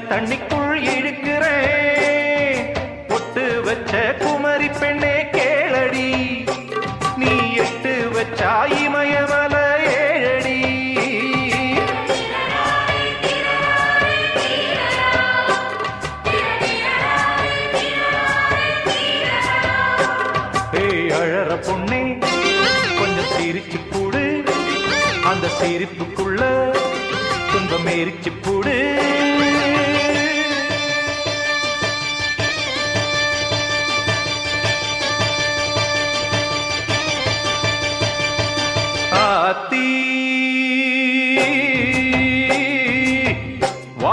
தண்ணிக்குள் இழுக்கிறேன். பொட்டு வச்ச குமரி பெண்ணே கேளடி, நீ எட்டு வச்சா இமயமல ஏழடி. ஏய் அழற பொண்ணே கொஞ்சம் சிரிச்சு கூடு, அந்த சிரிப்புக்குள்ள துன்பம் எரிச்சு கூடு.